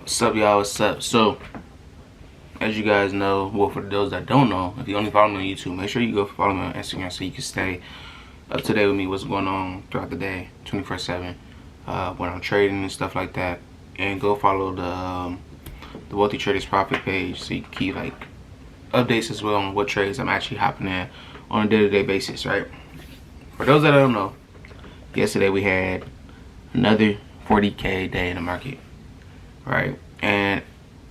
What's up, y'all? What's up? So, as you guys know, well, for those that don't know, if you only follow me on YouTube, make sure you go follow me on Instagram so you can stay up to date with me, what's going on throughout the day, 24/7, when I'm trading and stuff like that. And go follow the Wealthy Traders Profit page so you can keep like updates as well on what trades I'm actually hopping in on a day-to-day basis, right? For those that don't know, yesterday we had another 40K day in the market, right? And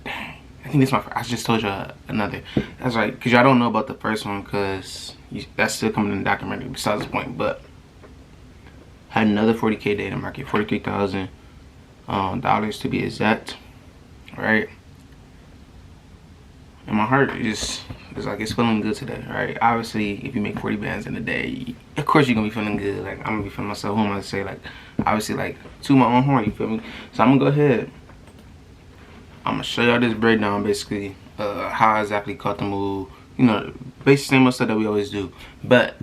I think this is my first, I just told you another. That's right, because y'all don't know about the first one because that's still coming in the documentary besides the point. But had another 40K day in the market, $43,000 to be exact, right? And my heart is like, it's feeling good today, right? Obviously, if you make 40 bands in a day, of course you're gonna be feeling good. Like, I'm gonna be feeling myself. Who am I to say? Like, obviously, like, to my own horn, you feel me? So I'm gonna go ahead. I'm gonna show y'all this breakdown, basically, how I exactly caught the move. You know, basically same stuff that we always do. But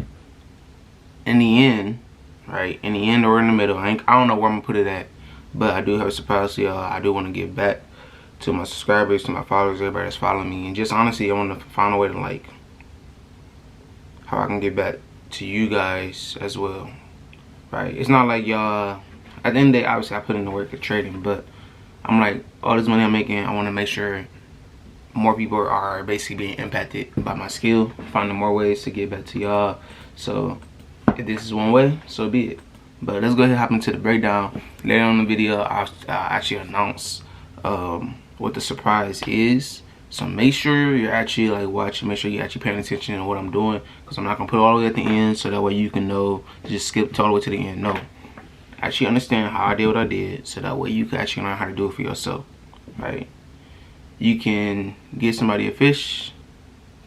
in the end, right? In the end or in the middle, I don't know where I'm gonna put it at. But I do have a surprise to y'all. I do want to give back to my subscribers, to my followers, everybody that's following me, and just honestly, I want to find a way to like how I can get back to you guys as well, right? It's not like y'all. At the end of the day, obviously, I put in the work of trading, but I'm like, all this money I'm making, I want to make sure more people are basically being impacted by my skill, finding more ways to get back to y'all. So if this is one way, so be it. But let's go ahead and hop into the breakdown. Later on in the video, I'll actually announce what the surprise is. So make sure you're actually like watching, make sure you're actually paying attention to what I'm doing, because I'm not gonna put it all the way at the end so that way you can know to just skip all the way to the end. No, actually understand how I did what I did so that way you can actually learn how to do it for yourself, right? You can get somebody a fish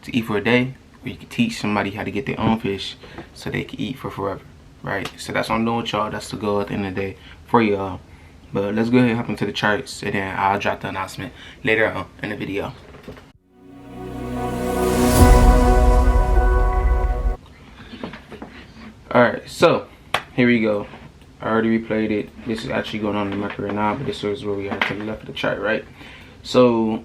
to eat for a day, or you can teach somebody how to get their own fish so they can eat for forever, right? So that's what I'm doing with y'all. That's the goal at the end of the day for y'all. But let's go ahead and hop into the charts, and then I'll drop the announcement later on in the video. Alright, so here we go. I already replayed it. This is actually going on in the market right now, but this is where we are to the left of the chart, right? So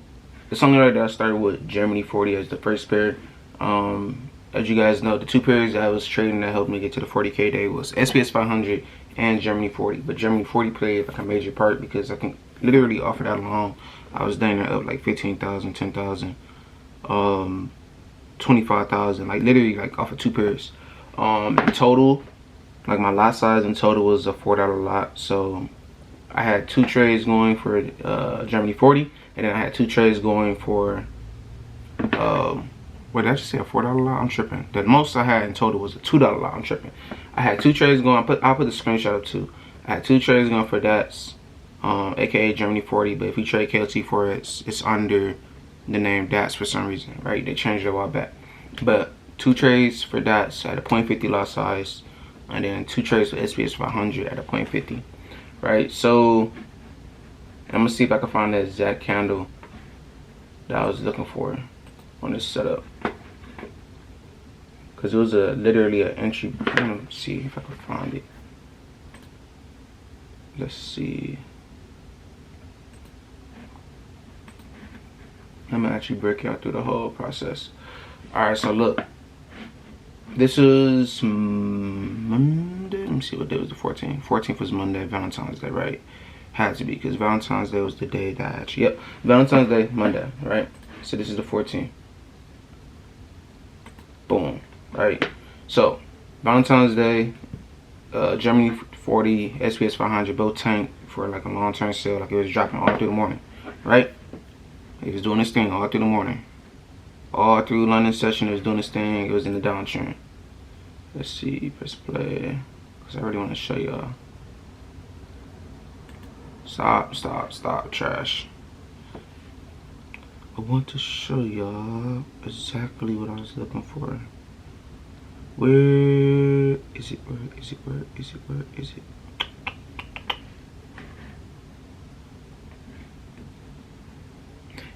the song right there, I started with GER40 as the first pair. As you guys know, the two pairs that I was trading that helped me get to the 40K day was SPX500 and GER40. But GER40 played like a major part because I can literally offer that alone. I was down there up like 15,000, 10,000, 25,000, like literally like off of two pairs. In total, like my lot size in total was a $4 lot. So I had two trades going for GER40, and then I had two trades going for what did I just say, a $4 lot? I'm tripping. The most I had in total was a $2 lot. I'm tripping. I had two trades going. I'll put the screenshot up too. I had two trades going for DATS, aka GER40. But if you trade KLT for it, it's under the name DATS for some reason, right? They changed it a while back. But two trades for DATS at a 0.50 lot size, and then two trades for SPX500 at a 0.50, right? So I'm gonna see if I can find the exact candle that I was looking for on this setup, because it was literally an entry. I'm gonna see if I can find it. Let's see. I'm gonna actually break out through the whole process. All right, so look, this is Monday. Let me see what day was the 14th. 14th was Monday, Valentine's Day, right? Had to be, because Valentine's Day was the day that actually, yep, Valentine's Day, Monday, right? So this is the 14th. Boom, right? So Valentine's Day, GER40, SPX500 both tanked for like a long-term sale. Like it was dropping all through the morning, right? It was doing this thing all through the morning. All through London session, it was doing this thing. It was in the downtrend. Let's see, press play, because I really want to show y'all. Stop, trash. I want to show y'all exactly what I was looking for. Where is it? Where is it? Where is it? Where is it?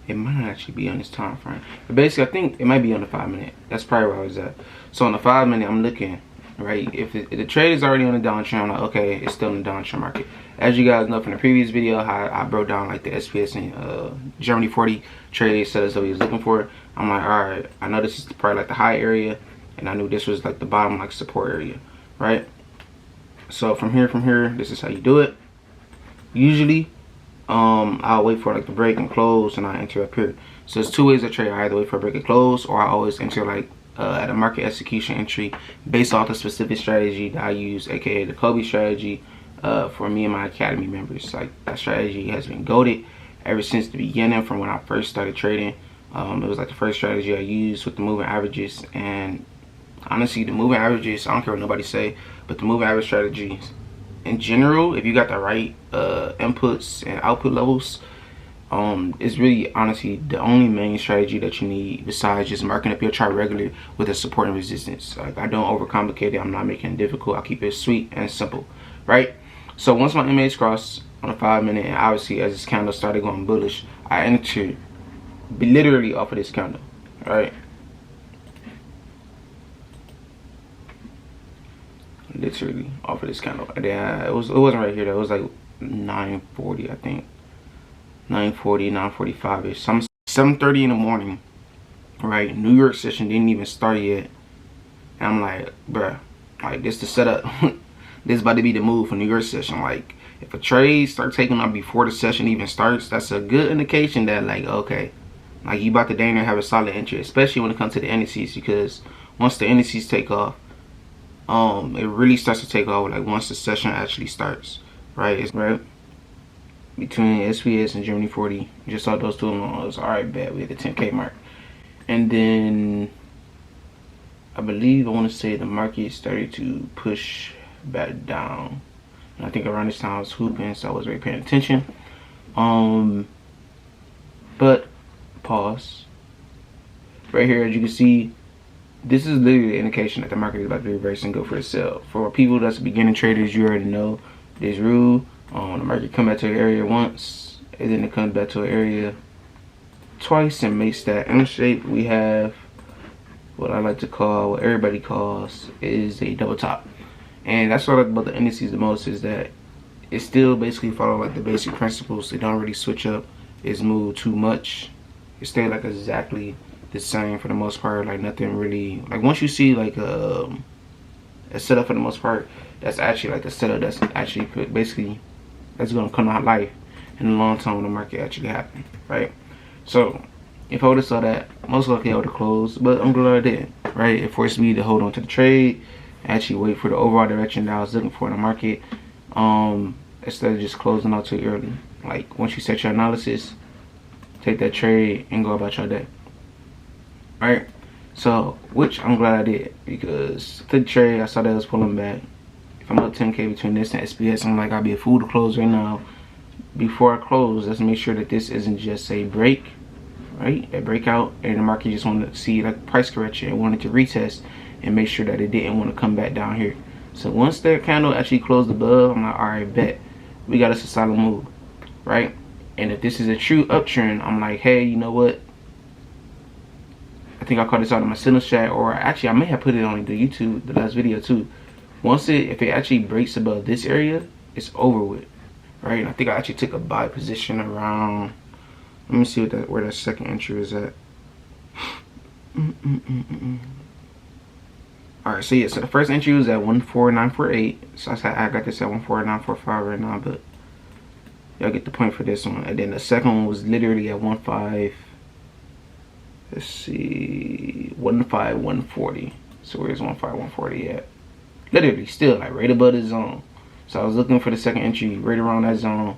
It might not actually be on this time frame, but basically I think it might be on the 5 minute. That's probably where I was at. So on the 5 minute, I'm looking right? If the trade is already on the downtrend, I'm like, okay, it's still in the downtrend market. As you guys know from the previous video, how I broke down like the SPS and GER40 trade setups that we was looking for. I'm like, all right, I know this is probably like the high area, and I knew this was like the bottom like support area, right? So from here, this is how you do it. Usually, I'll wait for like the break and close, and I enter up here. So there's two ways to trade. I either wait for a break and close, or I always enter like at a market execution entry based off the specific strategy that I use, aka the Kobe strategy. For me and my academy members, like that strategy has been goated ever since the beginning. From when I first started trading, it was like the first strategy I used with the moving averages. And honestly, the moving averages, I don't care what nobody say, but the moving average strategies in general, if you got the right inputs and output levels, it's really honestly the only main strategy that you need besides just marking up your chart regularly with a support and resistance. Like, I don't overcomplicate it. I'm not making it difficult. I keep it sweet and simple, right? So once my MAs crossed on a 5 minute, and obviously as this candle started going bullish, I entered literally off of this candle, right? Literally off of this candle. And then it wasn't right here though. It was like 9:40, I think. 9:40, 9:45 ish. Some 7:30 in the morning, right? New York session didn't even start yet, and I'm like, bruh, like this the setup. This is about to be the move for New York session. Like, if a trade starts taking off before the session even starts, that's a good indication that, like, okay, like you about to dang near have a solid entry, especially when it comes to the indices, because once the indices take off, it really starts to take off like once the session actually starts, right? It's right between SPS and GER40. Just saw those two along. All right, bet we hit the 10K mark, and then I believe I want to say the market started to push back down. And I think around this time I was hooping, so I wasn't really paying attention. But pause. Right here, as you can see, this is literally the indication that the market is about to reverse and go for a sell. For people that's beginning traders, you already know this rule. The market come back to an area once, and then it comes back to an area twice and makes that M shape. We have what I like to call, what everybody calls, is a double top. And that's what I like about the indices the most, is that it still basically follow like the basic principles. They don't really switch up its move too much. It stay like exactly the same for the most part. Like nothing really, like once you see like a setup for the most part, that's actually like a setup that's actually basically that's gonna come out life in the long term when the market actually happen, right? So if I would have saw that, most likely I would have closed, but I'm glad I did, right? It forced me to hold on to the trade, actually wait for the overall direction that I was looking for in the market, instead of just closing out too early. Like once you set your analysis, take that trade and go about your day, right? So, which I'm glad I did, because the trade, I saw that it was pulling back. If I'm up 10K between this and SPS, I'm like, I'd be a fool to close right now. Before I close, let's make sure that this isn't just a break, right? A breakout, and the market just wanted to see like price correction and wanted to retest and make sure that it didn't want to come back down here. So once that candle actually closed above, I'm like, all right, bet we got us a solid move, right? And if this is a true uptrend, I'm like, hey, you know what? I think I called this out in my signals chat, or actually I may have put it on the YouTube, the last video too. If it actually breaks above this area, it's over with, right? And I think I actually took a buy position around, let me see what where that second entry is at. Alright, so yeah, so the first entry was at 14948. So I got this at 14945 right now, but y'all get the point for this one. And then the second one was literally at 15140. So where's 15140 at? Literally still like right above the zone. So I was looking for the second entry right around that zone.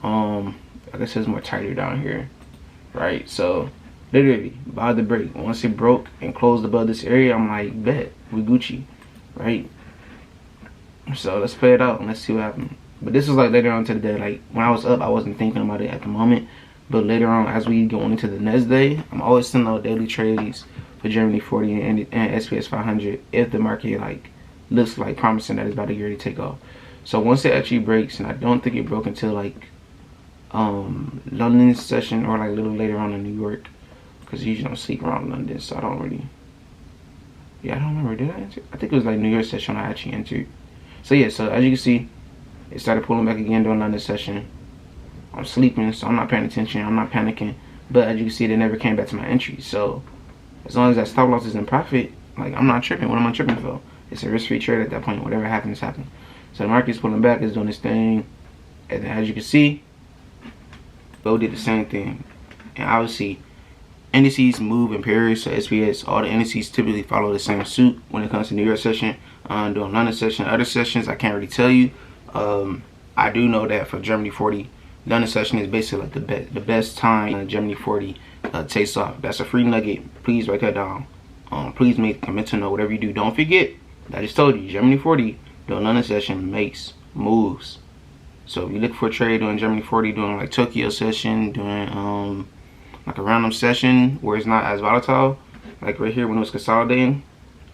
I guess it's more tighter down here, right? So literally by the break, once it broke and closed above this area, I'm like, bet we Gucci, right? So let's play it out and let's see what happens. But this was like later on to the day. Like when I was up, I wasn't thinking about it at the moment, but later on as we go into the next day, I'm always sending out daily trades for GER40 and SPX500 if the market like looks like promising that it's about to get ready to take off. So once it actually breaks, and I don't think it broke until like London session or like a little later on in New York, because usually don't sleep around London, so I don't really Yeah, I don't remember. Did I enter? I think it was like New York session I actually entered. So yeah, so as you can see, it started pulling back again during London session. I'm sleeping, so I'm not paying attention. I'm not panicking. But as you can see, they never came back to my entry. So as long as that stop loss is in profit, like, I'm not tripping. What am I tripping for? It's a risk-free trade at that point. Whatever happens, happens. So the market's pulling back, it's doing its thing. And then as you can see, gold did the same thing. And obviously, indices move in pairs. So SPX, all the indices typically follow the same suit when it comes to New York session. During London session, other sessions, I can't really tell you. I do know that for Germany 40, London session is basically like the best time Germany 40 takes off. That's a free nugget. Please write that down. Please make a mental note. Whatever you do, don't forget. I just told you, Germany 40 during London session makes moves. So if you look for a trade during Germany 40, doing like Tokyo session, doing like a random session where it's not as volatile, like right here when it was consolidating,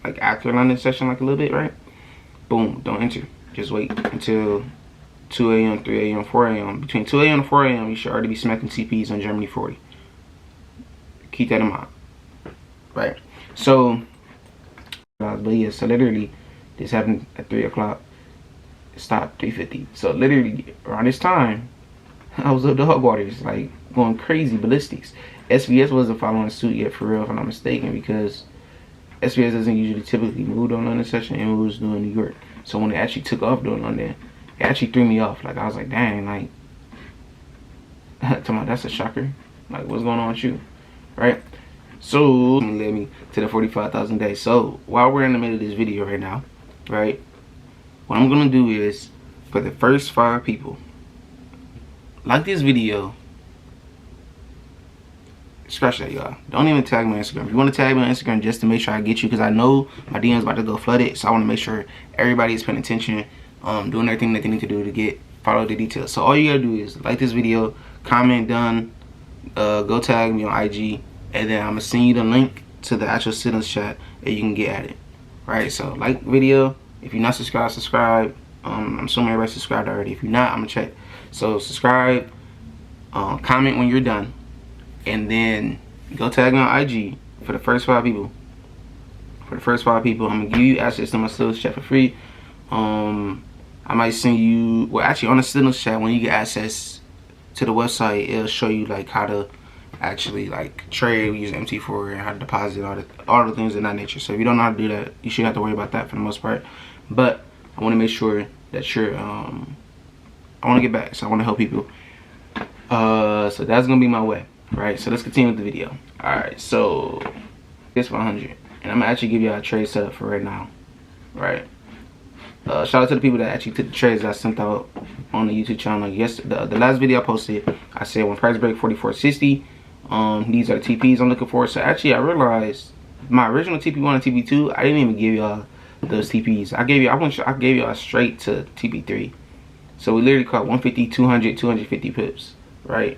like after London session, like a little bit, right? Boom, don't enter. Just wait until 2 a.m., 3 a.m., 4 a.m. Between 2 a.m. and 4 a.m., you should already be smacking TPs on Germany 40. Keep that in mind, right? So, but yeah, so literally, this happened at 3 o'clock. It stopped 3:50. So literally, around this time, I was up dog waters, like going crazy, ballistics. SPX wasn't following suit yet, for real, if I'm not mistaken, because SPX doesn't usually typically move on London session, and it was doing New York. So when it actually took off doing London, it actually threw me off. Like, I was like, dang, like, that's a shocker. Like, what's going on with you, right? So, led me to the 45,000 days. So, while we're in the middle of this video right now, right, what I'm gonna do is, for the first 5 people, like this video, scratch that, y'all. Don't even tag me on Instagram. If you want to tag me on Instagram just to make sure I get you, because I know my DM's about to go flooded, so I want to make sure everybody is paying attention, doing everything that they need to do to follow the details. So all you gotta do is like this video, comment done, go tag me on IG, and then I'm gonna send you the link to the actual signals chat, and you can get at it. Right? So like video. If you're not subscribed, subscribe. I'm assuming everybody subscribed already. If you're not, I'm gonna check. So subscribe, comment when you're done, and then go tag me on IG for the first 5 people. For the first 5 people, I'm gonna give you access to my signals chat for free. I might send you, well, actually on the signals chat, when you get access to the website, it'll show you like how to actually like trade using MT4 and how to deposit, all the things of that nature. So if you don't know how to do that, you shouldn't have to worry about that for the most part. But I want to make sure that you're I want to get back, so I want to help people. So that's gonna be my way, right? So let's continue with the video. All right, so it's 100, and I'm gonna actually give y'all a trade setup for right now, right? Shout out to the people that actually took the trades that I sent out on the YouTube channel. Yes, the last video I posted, I said when price break 44.60, these are the TPs I'm looking for. So actually, I realized my original TP1 and TP2, I didn't even give y'all those TPs. I gave y'all straight to TP3. So we literally caught 150, 200, 250 pips, right?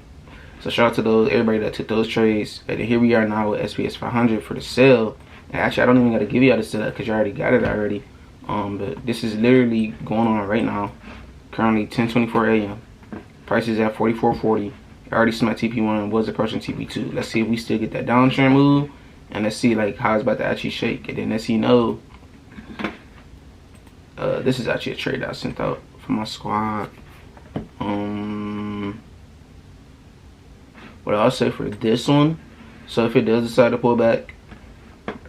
So shout out to everybody that took those trades. And here we are now with SPX500 for the sale. And actually, I don't even got to give y'all the setup because you already got it already. But this is literally going on right now. Currently 10:24 a.m. Price is at 44.40. I already smacked TP1 and was approaching TP2. Let's see if we still get that downtrend move, and let's see like how it's about to actually shake. And then let's see, this is actually a trade that I sent out for my squad. What I'll say for this one, so if it does decide to pull back,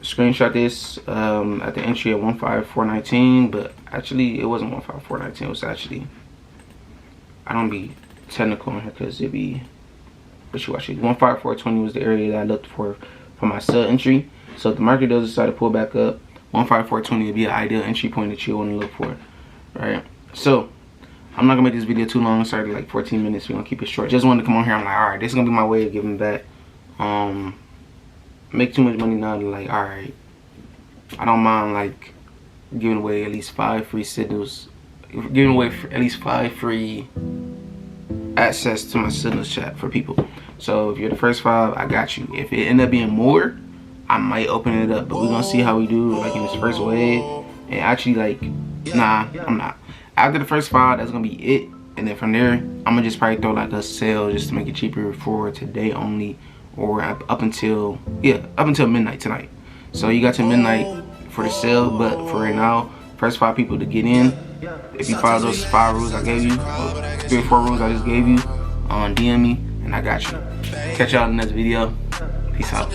screenshot this at the entry at 15419, but actually it wasn't 15419. It was actually, I don't be technical on here because it'd be, but you actually 15420 was the area that I looked for my sell entry. So if the market does decide to pull back up, 15420 would be an ideal entry point that you want to look for, right? So I'm not gonna make this video too long. It's already like 14 minutes. We're gonna keep it short. Just wanted to come on here. I'm like, all right, this is gonna be my way of giving back. Make too much money now to like, all right, I don't mind like giving away at least 5 free signals, giving away at least 5 free access to my signals chat for people. So if you're the first 5, I got you. If it end up being more, I might open it up, but we're gonna see how we do like in this first wave. And actually like, nah, I'm not. After the first 5, that's gonna be it. And then from there, I'm gonna just probably throw like a sale just to make it cheaper for today only, or up until midnight tonight. So you got to midnight for the sale, but for right now, first 5 people to get in, if you follow those 5 rules I gave you, or 3 or 4 rules I just gave you, DM me and I got you. Catch y'all in the next video. Peace out.